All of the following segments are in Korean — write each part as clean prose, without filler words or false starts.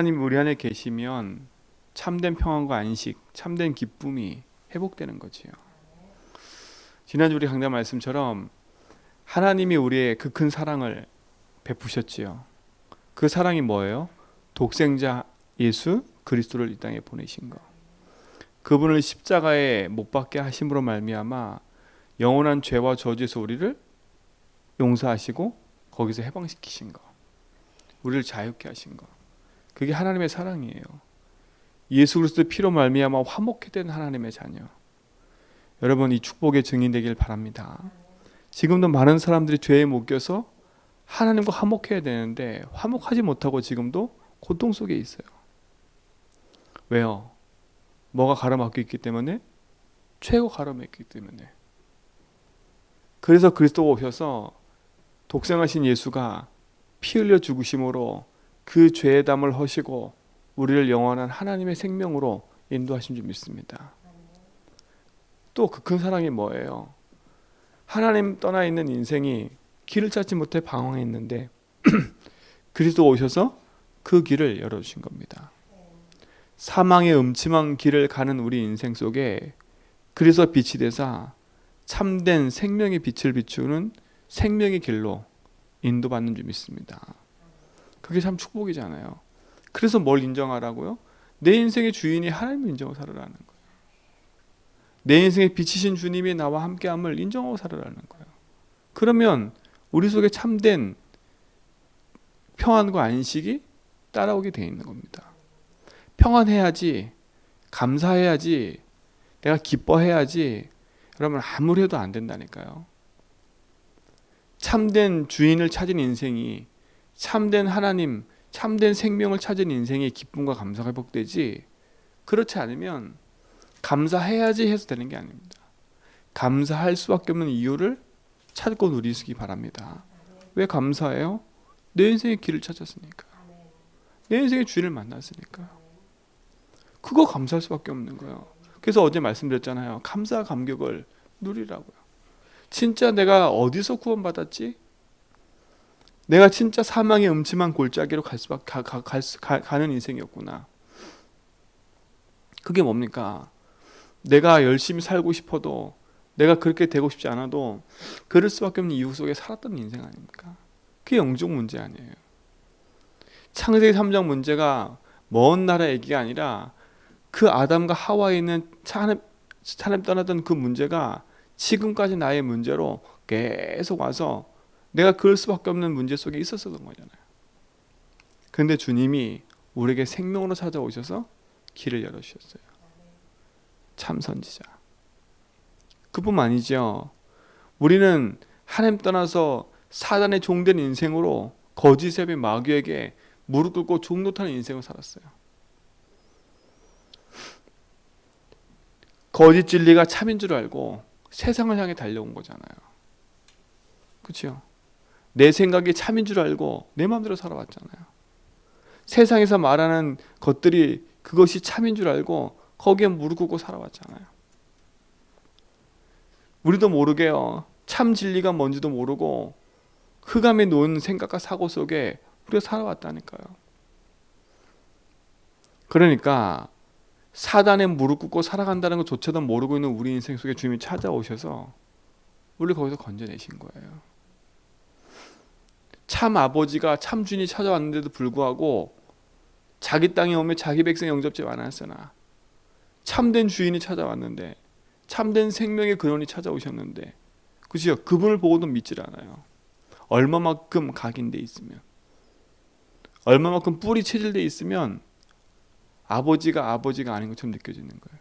하나님 우리 안에 계시면 참된 평안과 안식, 참된 기쁨이 회복되는 거지요. 지난주 우리 강단 말씀처럼 하나님이 우리의 그 큰 사랑을 베푸셨지요. 그 사랑이 뭐예요? 독생자 예수 그리스도를 이 땅에 보내신 거. 그분을 십자가에 못 박게 하심으로 말미암아 영원한 죄와 저주에서 우리를 용서하시고 거기서 해방시키신 거. 우리를 자유케 하신 거. 그게 하나님의 사랑이에요. 예수 그리스도의 피로 말미암아 화목케 된 하나님의 자녀. 여러분 이 축복의 증인 되길 바랍니다. 지금도 많은 사람들이 죄에 묶여서 하나님과 화목해야 되는데 화목하지 못하고 지금도 고통 속에 있어요. 왜요? 뭐가 가로막혀 있기 때문에? 죄가 가로막혀 있기 때문에. 그래서 그리스도가 오셔서 독생하신 예수가 피 흘려 죽으심으로 그 죄의 담을 허시고 우리를 영원한 하나님의 생명으로 인도하신 줄 믿습니다. 또 그 큰 사랑이 뭐예요? 하나님 떠나 있는 인생이 길을 찾지 못해 방황했는데 그리스도가 오셔서 그 길을 열어주신 겁니다. 사망의 음침한 길을 가는 우리 인생 속에 그래서 빛이 되사 참된 생명의 빛을 비추는 생명의 길로 인도받는 줄 믿습니다. 그게 참 축복이잖아요. 그래서 뭘 인정하라고요? 내 인생의 주인이 하나님을 인정하고 살아라는 거예요. 내 인생의 빛이신 주님이 나와 함께함을 인정하고 살아라는 거예요. 그러면 우리 속에 참된 평안과 안식이 따라오게 돼 있는 겁니다. 평안해야지, 감사해야지, 내가 기뻐해야지. 여러분 아무리 해도 안 된다니까요. 참된 주인을 찾은 인생이, 참된 하나님, 참된 생명을 찾은 인생의 기쁨과 감사가 회복되지, 그렇지 않으면 감사해야지 해서 되는 게 아닙니다. 감사할 수밖에 없는 이유를 찾고 누리시기 바랍니다. 왜 감사해요? 내 인생의 길을 찾았으니까. 내 인생의 주인을 만났으니까. 그거 감사할 수밖에 없는 거예요. 그래서 어제 말씀드렸잖아요. 감사 감격을 누리라고요. 진짜 내가 어디서 구원받았지? 내가 진짜 사망의 음침한 골짜기로 가는 인생이었구나. 그게 뭡니까? 내가 열심히 살고 싶어도, 내가 그렇게 되고 싶지 않아도 그럴 수밖에 없는 이유 속에 살았던 인생 아닙니까? 그게 영적 문제 아니에요. 창세기 3장 문제가 먼 나라 얘기가 아니라 그 아담과 하와에 있는 하나님 떠나던 그 문제가 지금까지 나의 문제로 계속 와서 내가 그럴 수밖에 없는 문제 속에 있었던 거잖아요. 그런데 주님이 우리에게 생명으로 찾아오셔서 길을 열어주셨어요. 참 선지자. 그뿐만 아니죠. 우리는 하나님 떠나서 사단의 종된 인생으로 거짓의 마귀에게 무릎 꿇고 종노타는 인생을 살았어요. 거짓 진리가 참인 줄 알고 세상을 향해 달려온 거잖아요. 그렇죠? 내 생각이 참인 줄 알고 내 마음대로 살아왔잖아요. 세상에서 말하는 것들이 그것이 참인 줄 알고 거기에 무릎 꿇고 살아왔잖아요. 우리도 모르게요. 참 진리가 뭔지도 모르고 흑암에 놓은 생각과 사고 속에 우리가 살아왔다니까요. 그러니까 사단에 무릎 꿇고 살아간다는 것조차도 모르고 있는 우리 인생 속에 주님이 찾아오셔서 우리 거기서 건져내신 거예요. 참 아버지가 참 주인이 찾아왔는데도 불구하고 자기 땅에 오면 자기 백성 영접지 않았으나 참된 주인이 찾아왔는데, 참된 생명의 근원이 찾아오셨는데, 그죠? 그분을 보고도 믿질 않아요. 얼마만큼 각인돼 있으면, 얼마만큼 뿌리 체질돼 있으면 아버지가 아닌 것처럼 느껴지는 거예요.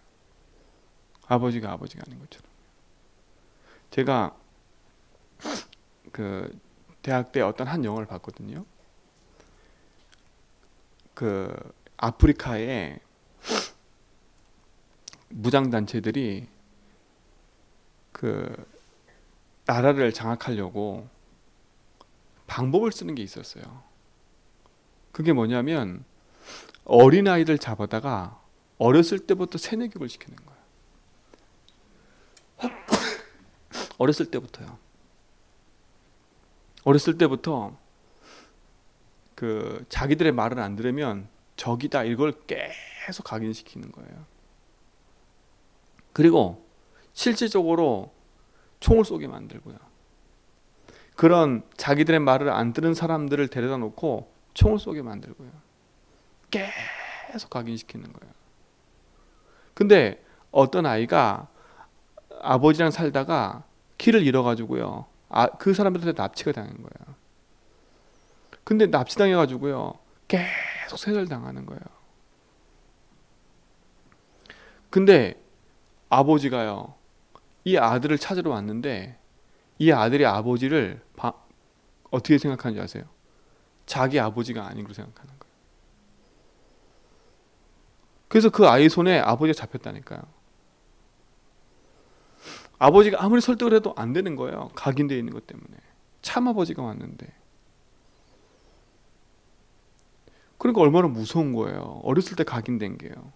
아버지가 아닌 것처럼. 제가 그 대학 때 어떤 한 영화를 봤거든요. 그 아프리카에 무장단체들이 그 나라를 장악하려고 방법을 쓰는 게 있었어요. 그게 뭐냐면 어린아이들 잡아다가 어렸을 때부터 세뇌교육을 시키는 거예요. 어렸을 때부터요. 어렸을 때부터 그 자기들의 말을 안 들으면 적이다, 이걸 계속 각인시키는 거예요. 그리고 실질적으로 총을 쏘게 만들고요. 그런 자기들의 말을 안 들은 사람들을 데려다 놓고 총을 쏘게 만들고요. 계속 각인시키는 거예요. 근데 어떤 아이가 아버지랑 살다가 길을 잃어가지고요. 그 사람들한테 납치가 당한 거예요. 근데 납치당해가지고요. 계속 세살당하는 거예요. 근데 아버지가요. 이 아들을 찾으러 왔는데 이 아들이 아버지를 어떻게 생각하는지 아세요? 자기 아버지가 아닌 걸로 생각하는 거예요. 그래서 그 아이 손에 아버지가 잡혔다니까요. 아버지가 아무리 설득을 해도 안 되는 거예요. 각인되어 있는 것 때문에. 참 아버지가 왔는데. 그러니까 얼마나 무서운 거예요. 어렸을 때 각인된 게요.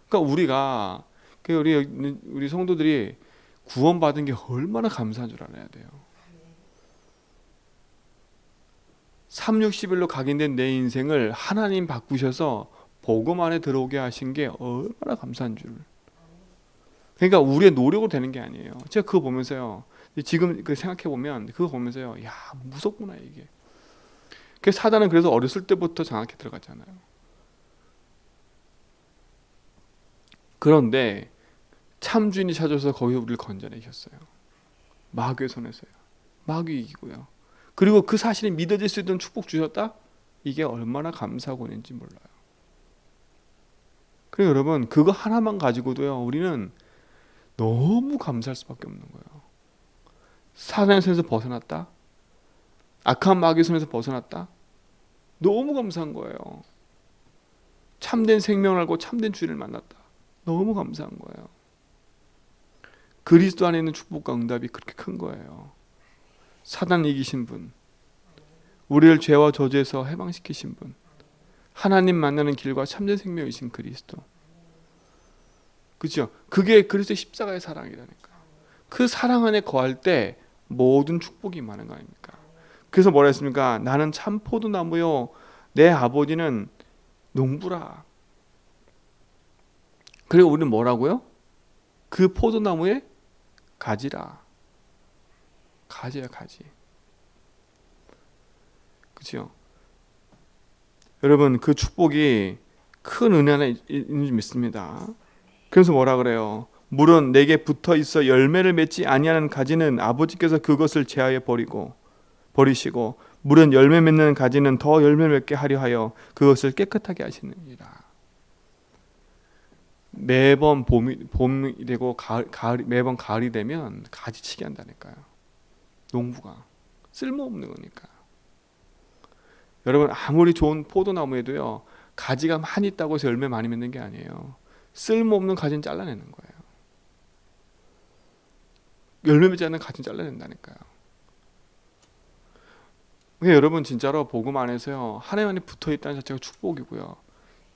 그러니까 우리 성도들이 구원받은 게 얼마나 감사한 줄 알아야 돼요. 360일로 각인된 내 인생을 하나님 바꾸셔서 복음 안에 들어오게 하신 게 얼마나 감사한 줄. 그러니까 우리의 노력으로 되는 게 아니에요. 제가 그거 보면서요. 지금 생각해 보면 그거 보면서요. 야, 무섭구나 이게. 그 사단은 그래서 어렸을 때부터 장악해 들어갔잖아요. 그런데 참 주인이 찾아서 거기서 우리를 건져내셨어요. 마귀의 손에서요. 마귀 이기고요. 그리고 그 사실이 믿어질 수 있는 축복 주셨다? 이게 얼마나 감사하고 있는지 몰라요. 그래서 여러분 그거 하나만 가지고도요. 우리는 너무 감사할 수밖에 없는 거예요. 사단의 손에서 벗어났다? 악한 마귀의 손에서 벗어났다? 너무 감사한 거예요. 참된 생명을 알고 참된 주인을 만났다. 너무 감사한 거예요. 그리스도 안에 있는 축복과 응답이 그렇게 큰 거예요. 사단 이기신 분, 우리를 죄와 저주에서 해방시키신 분, 하나님 만나는 길과 참된 생명이신 그리스도. 그렇죠? 그게 그리스도의 십자가의 사랑이라니까. 그 사랑 안에 거할 때 모든 축복이 많은 거 아닙니까? 그래서 뭐라 했습니까? 나는 참 포도나무요, 내 아버지는 농부라. 그리고 우리는 뭐라고요? 그 포도나무의 가지라. 가지야, 가지. 그렇죠? 여러분 그 축복이 큰 은혜 안에 있는 줄 믿습니다. 그래서 뭐라 그래요? 물은 내게 붙어 있어 열매를 맺지 아니하는 가지는 아버지께서 그것을 제하여 버리시고 물은 열매 맺는 가지는 더 열매 맺게 하려 하여 그것을 깨끗하게 하시느니라. 매번 봄이 되고 매번 가을이 되면 가지치기 한다니까요. 농부가 쓸모없는 거니까. 여러분 아무리 좋은 포도나무에도요 가지가 많이 있다고 해서 열매 많이 맺는 게 아니에요. 쓸모없는 가지는 잘라내는 거예요. 열매 맺지 않는 가지는 잘라낸다니까요. 그러니까 여러분 진짜로 복음 안에서요 하나님 안에 붙어있다는 자체가 축복이고요.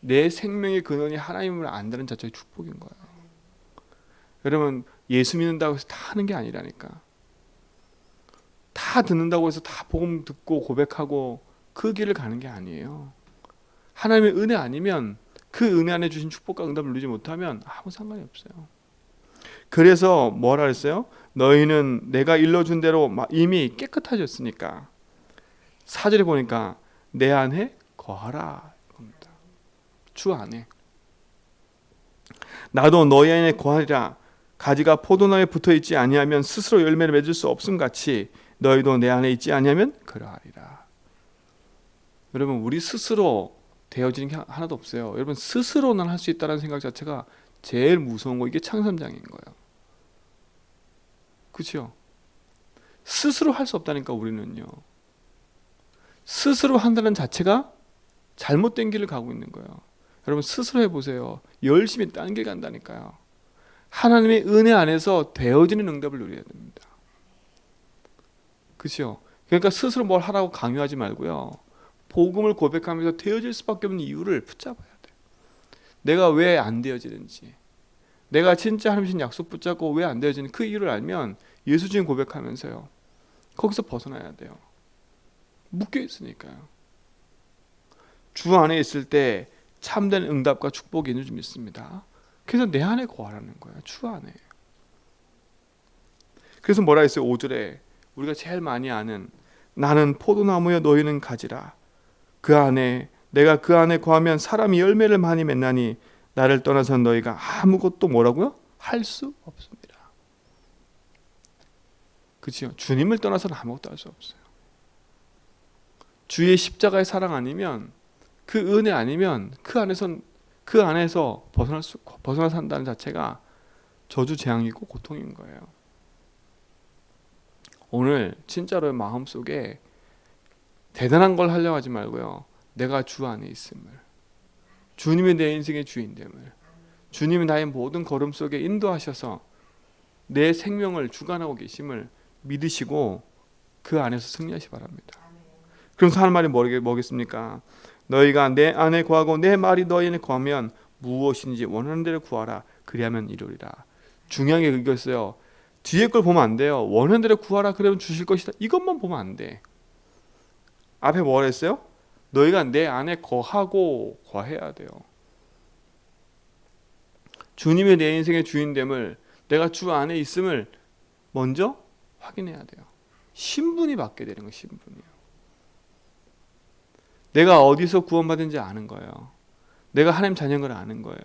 내 생명의 근원이 하나님을 안다는 자체가 축복인 거예요. 여러분 예수 믿는다고 해서 다 하는 게 아니라니까. 다 듣는다고 해서 다 복음 듣고 고백하고 그 길을 가는 게 아니에요. 하나님의 은혜 아니면 그 은혜 안에 주신 축복과 응답을 누리지 못하면 아무 상관이 없어요. 그래서 뭐라 그랬어요? 너희는 내가 일러준 대로 이미 깨끗해졌으니까 4절에 보니까 내 안에 거하라 겁니다. 주 안에. 나도 너희 안에 거하리라. 가지가 포도나무에 붙어있지 아니하면 스스로 열매를 맺을 수 없음 같이 너희도 내 안에 있지 아니하면 그러하리라. 여러분 우리 스스로 되어지는 게 하나도 없어요. 여러분 스스로는 할 수 있다는 생각 자체가 제일 무서운 거. 이게 창선장인 거예요. 그렇죠? 스스로 할 수 없다니까 우리는요. 스스로 한다는 자체가 잘못된 길을 가고 있는 거예요. 여러분 스스로 해보세요. 열심히 딴 길 간다니까요. 하나님의 은혜 안에서 되어지는 응답을 누려야 됩니다. 그렇죠? 그러니까 스스로 뭘 하라고 강요하지 말고요. 복음을 고백하면서 되어질 수밖에 없는 이유를 붙잡아야 돼요. 내가 왜 안 되어지는지, 내가 진짜 하나님 주신 약속 붙잡고 왜 안 되어지는지 그 이유를 알면 예수 주님 고백하면서요. 거기서 벗어나야 돼요. 묶여 있으니까요. 주 안에 있을 때 참된 응답과 축복이 있는 줄 믿습니다. 그래서 내 안에 거하라는 거예요. 주 안에. 그래서 뭐라 했어요? 5절에 우리가 제일 많이 아는 나는 포도나무여 너희는 가지라. 그 안에 내가 그 안에 거하면 사람이 열매를 많이 맺나니 나를 떠나서 너희가 아무것도 뭐라고요? 할 수 없습니다. 그렇죠? 주님을 떠나서는 아무것도 할 수 없어요. 주의 십자가의 사랑 아니면 그 은혜 아니면 그 안에서 벗어나 산다는 자체가 저주 재앙이고 고통인 거예요. 오늘 진짜로 마음속에 대단한 걸 하려고 하지 말고요. 내가 주 안에 있음을, 주님이 내 인생의 주인됨을, 주님이 나의 모든 걸음 속에 인도하셔서 내 생명을 주관하고 계심을 믿으시고 그 안에서 승리하시 바랍니다. 그래서 하는 말이 뭐겠습니까? 너희가 내 안에 거하고 내 말이 너희 안에 거하면 무엇인지 원하는 대로 구하라. 그리하면 이루리라. 중요한 게 그거였어요. 뒤에 걸 보면 안 돼요. 원하는 대로 구하라. 그러면 주실 것이다. 이것만 보면 안 돼. 앞에 뭐라 했어요? 너희가 내 안에 거하고 거해야 돼요. 주님의 내 인생의 주인됨을, 내가 주 안에 있음을 먼저 확인해야 돼요. 신분이 받게 되는 거예요. 신분이요. 내가 어디서 구원받은지 아는 거예요. 내가 하나님 자녀인 걸 아는 거예요.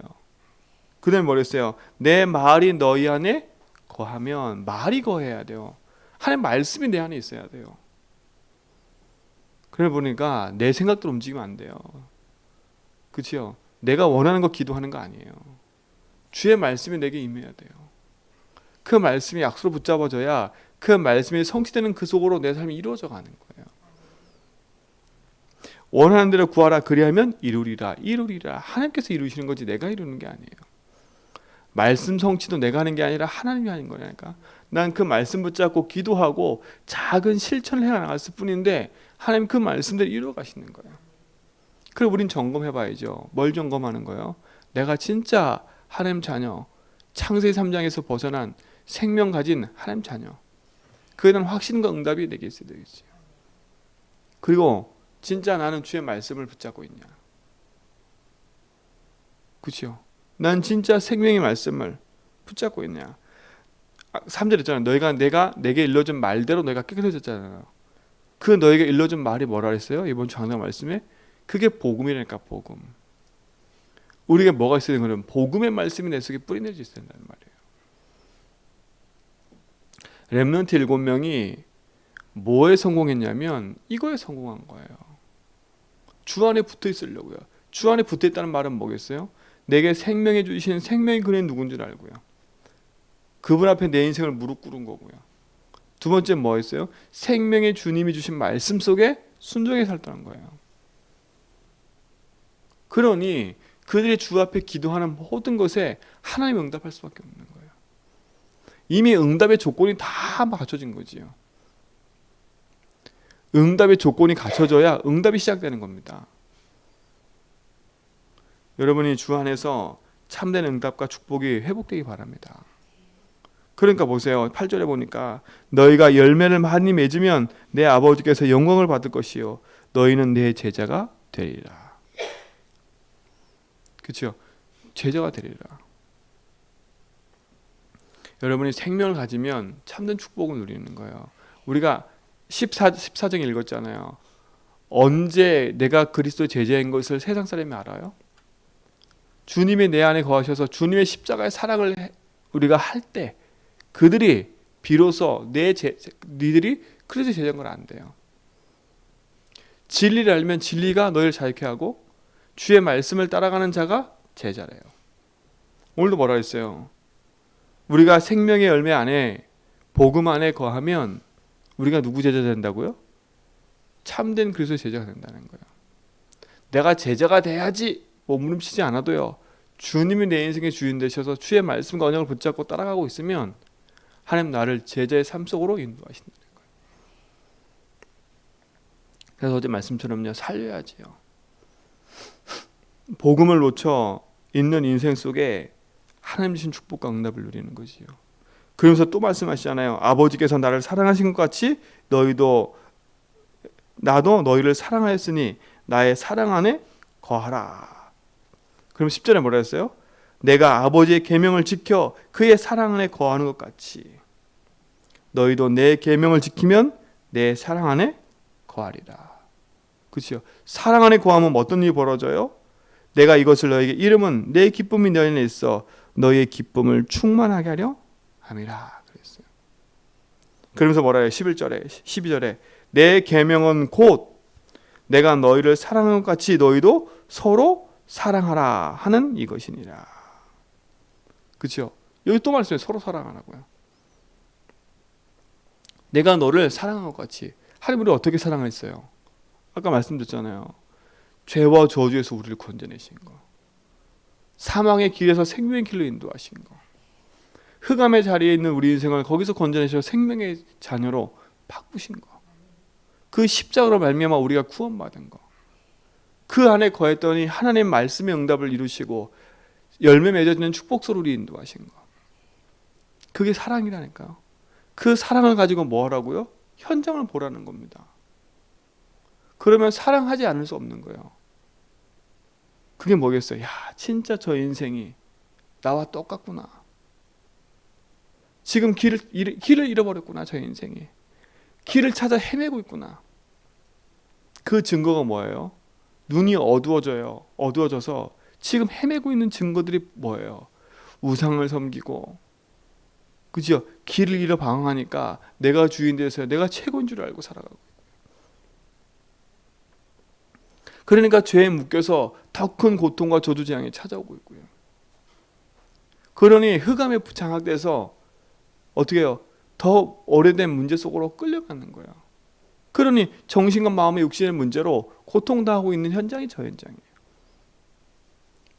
그 다음에 뭐랬어요? 내 말이 너희 안에 거하면, 말이 거해야 돼요. 하나님 말씀이 내 안에 있어야 돼요. 그래 보니까 내 생각대로 움직이면 안 돼요. 그렇죠? 내가 원하는 거 기도하는 거 아니에요. 주의 말씀이 내게 임해야 돼요. 그 말씀이 약속으로 붙잡아져야 그 말씀이 성취되는 그 속으로 내 삶이 이루어져 가는 거예요. 원하는 대로 구하라. 그리하면 이루리라. 이루리라. 하나님께서 이루시는 거지 내가 이루는 게 아니에요. 말씀 성취도 내가 하는 게 아니라 하나님이 하는 거니까. 난 그 말씀 붙잡고 기도하고 작은 실천을 해나갔을 뿐인데 하나님 그 말씀대로 이루어 가시는 거예요. 그럼 우린 점검해 봐야죠. 뭘 점검하는 거예요? 내가 진짜 하나님 자녀, 창세기 3장에서 벗어난 생명 가진 하나님 자녀. 그에 대한 확신과 응답이 내게 있어야 되겠죠. 그리고 진짜 나는 주의 말씀을 붙잡고 있냐. 그렇죠? 난 진짜 생명의 말씀을 붙잡고 있냐. 3절 있잖아요. 너희가 내게 일러준 말대로 너희가 깨끗해졌잖아요. 그 너희가 일러준 말이 뭐라 그랬어요? 이번 주 강단 말씀에 그게 복음이라니까. 복음. 우리가 뭐가 있어야 되는 거는 복음의 말씀이 내 속에 뿌리내져 있어야 된다는 말이에요. 렘넌트 7명이 뭐에 성공했냐면 이거에 성공한 거예요. 주 안에 붙어 있으려고요. 주 안에 붙어 있다는 말은 뭐겠어요? 내게 생명해 주신 생명의 그는 누군지 알고요. 그분 앞에 내 인생을 무릎 꿇은 거고요. 두 번째 뭐였어요? 생명의 주님이 주신 말씀 속에 순종해 살다는 거예요. 그러니 그들이 주 앞에 기도하는 모든 것에 하나님 응답할 수밖에 없는 거예요. 이미 응답의 조건이 다 갖춰진 거지요. 응답의 조건이 갖춰져야 응답이 시작되는 겁니다. 여러분이 주 안에서 참된 응답과 축복이 회복되기 바랍니다. 그러니까 보세요. 8절에 보니까 너희가 열매를 많이 맺으면 내 아버지께서 영광을 받을 것이요 너희는 내 제자가 되리라. 그렇죠? 제자가 되리라. 여러분이 생명을 가지면 참된 축복을 누리는 거예요. 우리가 14장 읽었잖아요. 언제 내가 그리스도의 제자인 것을 세상 사람이 알아요? 주님이 내 안에 거하셔서 주님의 십자가의 사랑을 우리가 할 때 그들이 비로소 니들이 그리스도의 제자인 걸 안돼요. 진리를 알면 진리가 너희를 자유케 하고 주의 말씀을 따라가는 자가 제자래요. 오늘도 뭐라 했어요? 우리가 생명의 열매 안에 복음 안에 거하면 우리가 누구 제자 된다고요? 참된 그리스도의 제자가 된다는 거예요. 내가 제자가 돼야지 몸부림치지 않아도요. 주님이 내 인생의 주인 되셔서 주의 말씀과 언약을 붙잡고 따라가고 있으면 하나님 나를 제자의 삶 속으로 인도하신다는 거예요. 그래서 어제 말씀처럼요. 살려야지요. 복음을 놓쳐 있는 인생 속에 하나님 주신 축복과 응답을 누리는 거지요. 그러면서 또 말씀하시잖아요. 아버지께서 나를 사랑하신 것 같이 나도 너희를 사랑하였으니 나의 사랑 안에 거하라. 그럼 10절에 뭐라 했어요? 내가 아버지의 계명을 지켜 그의 사랑 안에 거하는 것 같이 너희도 내 계명을 지키면 내 사랑 안에 거하리라. 그렇죠? 사랑 안에 거하면 어떤 일이 벌어져요? 내가 이것을 너에게 이름은 내 기쁨이 너희 안에 있어 너희의 기쁨을 충만하게 하려 함이라 그랬어요. 그러면서 뭐라 해요? 11절에 12절에 내 계명은 곧 내가 너희를 사랑한 것 같이 너희도 서로 사랑하라 하는 이것이니라. 그렇죠? 여기 또 말씀해 서로 사랑하라고요. 내가 너를 사랑한 것 같이. 하나님 우리를 어떻게 사랑했어요? 아까 말씀드렸잖아요. 죄와 저주에서 우리를 건져내신 거. 사망의 길에서 생명의 길로 인도하신 거. 흑암의 자리에 있는 우리 인생을 거기서 건져내셔 생명의 자녀로 바꾸신 거. 그 십자가로 말미암아 우리가 구원받은 거. 그 안에 거했더니 하나님 말씀의 응답을 이루시고 열매 맺어지는 축복서로 우리 인도하신 거. 그게 사랑이라니까요. 그 사랑을 가지고 뭐 하라고요? 현장을 보라는 겁니다. 그러면 사랑하지 않을 수 없는 거예요. 그게 뭐겠어요? 야, 진짜 저 인생이 나와 똑같구나. 지금 길을 잃어버렸구나. 저 인생이 길을 찾아 헤매고 있구나. 그 증거가 뭐예요? 눈이 어두워져서 지금 헤매고 있는 증거들이 뭐예요? 우상을 섬기고, 그죠? 길을 잃어 방황하니까 내가 주인 돼서 내가 최고인 줄 알고 살아가고, 그러니까 죄에 묶여서 더 큰 고통과 저주재앙이 찾아오고 있고요. 그러니 흑암에 장악돼서 어떻게 해요? 더 오래된 문제 속으로 끌려가는 거예요. 그러니 정신과 마음의 육신의 문제로 고통당하고 있는 현장이 저 현장이에요.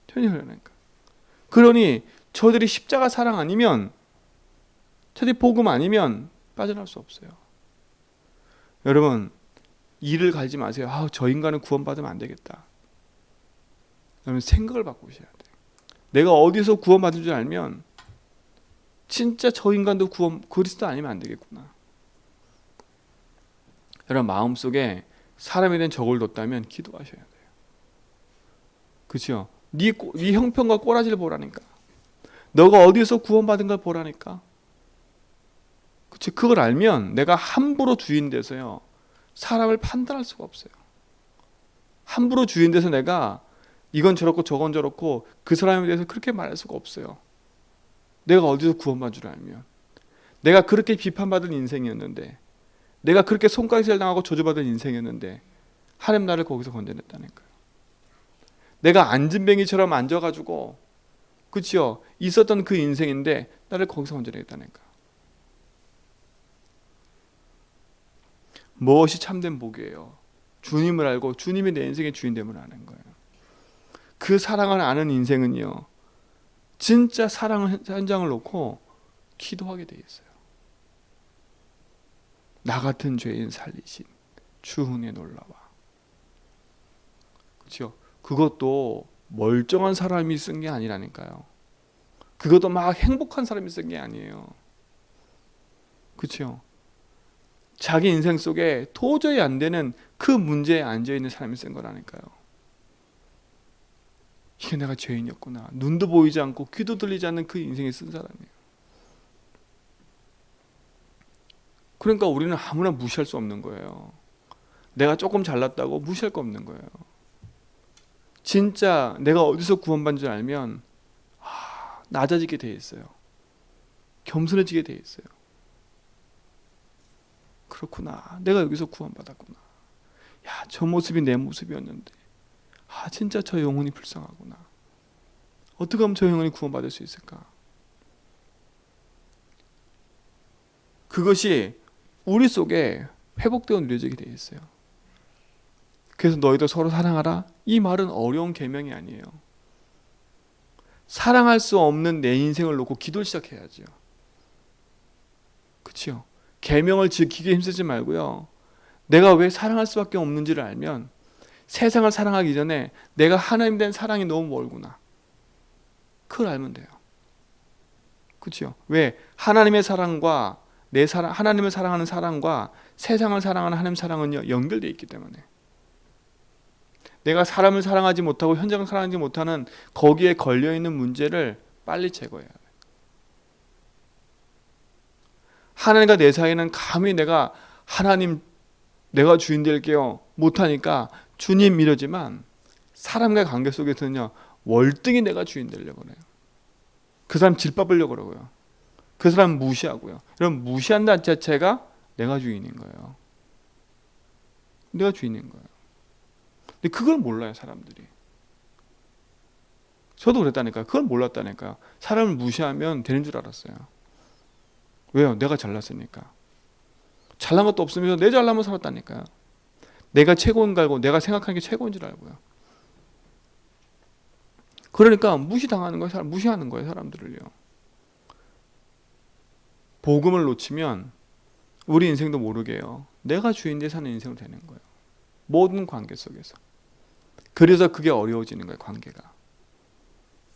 그러니까. 그러니 저들이 십자가 사랑 아니면, 저들이 복음 아니면 빠져나올 수 없어요. 여러분, 이를 갈지 마세요. 저 인간은 구원받으면 안 되겠다. 그러면 생각을 바꾸셔야 돼요. 내가 어디서 구원받은 줄 알면 진짜 저 인간도 그리스도 아니면 안 되겠구나. 여러분, 마음속에 사람에 대한 적을 뒀다면 기도하셔야 돼요. 그렇죠? 네 형편과 꼬라지를 보라니까. 너가 어디서 구원받은 걸 보라니까. 그렇죠? 그걸 알면 내가 함부로 주인 돼서요 사람을 판단할 수가 없어요. 함부로 주인 돼서 내가 이건 저렇고 저건 저렇고 그 사람에 대해서 그렇게 말할 수가 없어요. 내가 어디서 구원받은 줄 알면. 내가 그렇게 비판받은 인생이었는데, 내가 그렇게 손가락질 당하고 저주받은 인생이었는데 하나님 나를 거기서 건져냈다니까요. 내가 앉은뱅이처럼 앉아가지고, 그렇죠? 있었던 그 인생인데 나를 거기서 건져냈다니까요. 무엇이 참된 복이에요? 주님을 알고 주님이 내 인생의 주인됨을 아는 거예요. 그 사랑을 아는 인생은요 진짜 사랑을 현장을 놓고 기도하게 돼 있어요. 나 같은 죄인 살리신 주 은혜 놀라와. 그렇죠? 그것도 멀쩡한 사람이 쓴 게 아니라니까요. 그것도 막 행복한 사람이 쓴 게 아니에요. 그렇죠? 자기 인생 속에 도저히 안 되는 그 문제에 앉아있는 사람이 쓴 거라니까요. 이게 내가 죄인이었구나. 눈도 보이지 않고 귀도 들리지 않는 그 인생에 쓴 사람이에요. 그러니까 우리는 아무나 무시할 수 없는 거예요. 내가 조금 잘났다고 무시할 거 없는 거예요. 진짜 내가 어디서 구원받은 줄 알면 낮아지게 돼 있어요. 겸손해지게 돼 있어요. 그렇구나. 내가 여기서 구원받았구나. 야, 저 모습이 내 모습이었는데 진짜 저 영혼이 불쌍하구나. 어떻게 하면 저 영혼이 구원받을 수 있을까? 그것이 우리 속에 회복되어 누려지게 돼 있어요. 그래서 너희도 서로 사랑하라. 이 말은 어려운 계명이 아니에요. 사랑할 수 없는 내 인생을 놓고 기도를 시작해야죠. 그렇죠? 계명을 지키기 힘쓰지 말고요. 내가 왜 사랑할 수밖에 없는지를 알면 세상을 사랑하기 전에 내가 하나님 된 사랑이 너무 멀구나. 그걸 알면 돼요. 그렇죠? 왜? 하나님의 사랑과 하나님을 사랑하는 사랑과 세상을 사랑하는 하나님 사랑은요 연결되어 있기 때문에 내가 사람을 사랑하지 못하고 현장을 사랑하지 못하는 거기에 걸려있는 문제를 빨리 제거해야 돼. 하나님과 내 사이는 감히 내가 하나님 내가 주인 될게요 못하니까 주님 이러지만 사람과의 관계 속에서는요 월등히 내가 주인 되려고 그래요. 그 사람 질밥으려고 그러고요. 그 사람 무시하고요. 이런 무시한다는 자체가 내가 주인인 거예요. 내가 주인인 거예요. 근데 그걸 몰라요 사람들이. 저도 그랬다니까요. 그걸 몰랐다니까요. 사람을 무시하면 되는 줄 알았어요. 왜요? 내가 잘났으니까. 잘난 것도 없으면서 내 잘나면 살았다니까요. 내가 최고인 걸 알고 내가 생각하는 게 최고인 줄 알고요. 그러니까 무시당하는 거예요. 무시하는 거예요 사람들을요. 복음을 놓치면 우리 인생도 모르게요. 내가 주인돼 사는 인생으로 되는 거예요. 모든 관계 속에서. 그래서 그게 어려워지는 거예요. 관계가.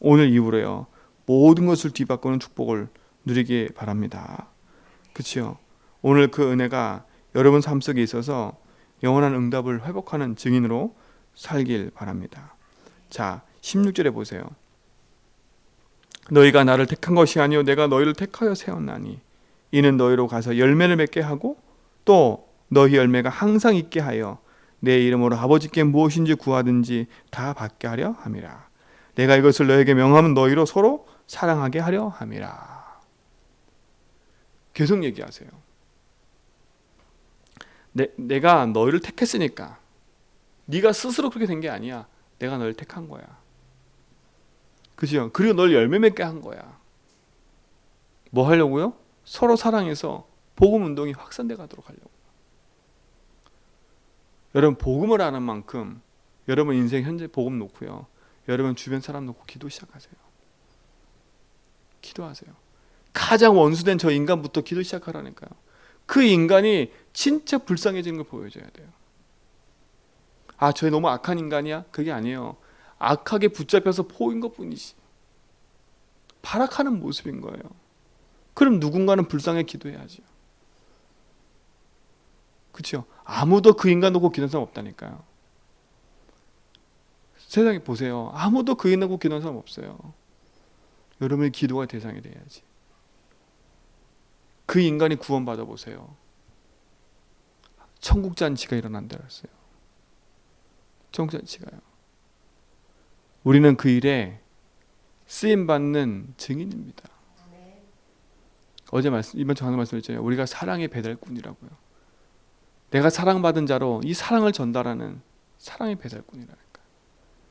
오늘 이후로요. 모든 것을 뒤바꾸는 축복을 누리기 바랍니다. 그렇죠? 오늘 그 은혜가 여러분 삶 속에 있어서 영원한 응답을 회복하는 증인으로 살길 바랍니다. 자, 16절에 보세요. 너희가 나를 택한 것이 아니요 내가 너희를 택하여 세웠나니 이는 너희로 가서 열매를 맺게 하고 또 너희 열매가 항상 있게 하여 내 이름으로 아버지께 무엇인지 구하든지 다 받게 하려 함이라. 내가 이것을 너에게 명하면 너희로 서로 사랑하게 하려 함이라. 계속 얘기하세요. 내가 너희를 택했으니까 네가 스스로 그렇게 된 게 아니야. 내가 너를 택한 거야. 그죠? 그리고 널 열매 맺게 한 거야. 뭐 하려고요? 서로 사랑해서 복음 운동이 확산돼 가도록 하려고. 여러분 복음을 아는 만큼 여러분 인생 현재 복음 놓고요. 여러분 주변 사람 놓고 기도 시작하세요. 기도하세요. 가장 원수된 저 인간부터 기도 시작하라니까요. 그 인간이 진짜 불쌍해지는 걸 보여줘야 돼요. 아, 저 너무 악한 인간이야? 그게 아니에요. 악하게 붙잡혀서 포인 것뿐이지. 발악하는 모습인 거예요. 그럼 누군가는 불쌍해 기도해야죠. 그렇죠? 아무도 그 인간 놓고 기도하는 사람 없다니까요. 세상에 보세요. 아무도 그 인간 놓고 기도하는 사람 없어요. 여러분이 기도가 대상이 돼야지. 그 인간이 구원받아 보세요. 천국잔치가 일어난다 그랬어요. 천국잔치가요. 우리는 그 일에 쓰임받는 증인입니다. 어제 이번 주 하는 말씀했잖아요. 우리가 사랑의 배달꾼이라고요. 내가 사랑받은 자로 이 사랑을 전달하는 사랑의 배달꾼이라니까.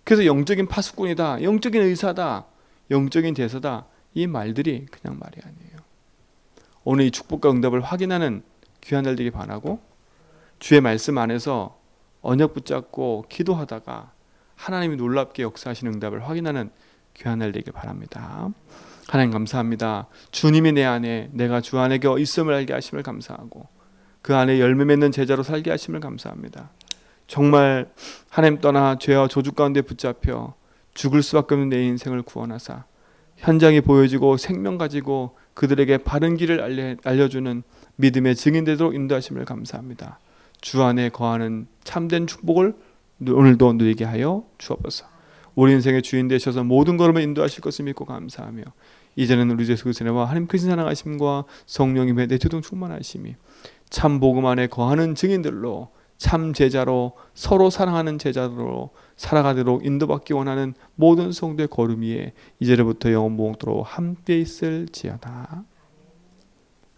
그래서 영적인 파수꾼이다, 영적인 의사다, 영적인 대사다, 이 말들이 그냥 말이 아니에요. 오늘 이 축복과 응답을 확인하는 귀한 날 되길 바라고, 주의 말씀 안에서 언약 붙잡고 기도하다가 하나님이 놀랍게 역사하시는 응답을 확인하는 귀한 날 되길 바랍니다. 하나님 감사합니다. 주님이 내 안에, 내가 주 안에 있음을 알게 하심을 감사하고 그 안에 열매 맺는 제자로 살게 하심을 감사합니다. 정말 하나님 떠나 죄와 조주 가운데 붙잡혀 죽을 수밖에 없는 내 인생을 구원하사 현장이 보여지고 생명 가지고 그들에게 바른 길을 알려주는 믿음의 증인 되도록 인도하심을 감사합니다. 주 안에 거하는 참된 축복을 오늘도 누리게 하여 주옵소서. 우리 인생의 주인 되셔서 모든 걸음을 인도하실 것을 믿고 감사하며 이제는 우리 예수 그리스도의 은혜와 하나님 크신 사랑하심과 성령님의 내주동 충만하심이 참 복음 안에 거하는 증인들로 참 제자로 서로 사랑하는 제자로 살아가도록 인도받기 원하는 모든 성도의 걸음 위에 이제부터 영원토록 함께 있을지어다.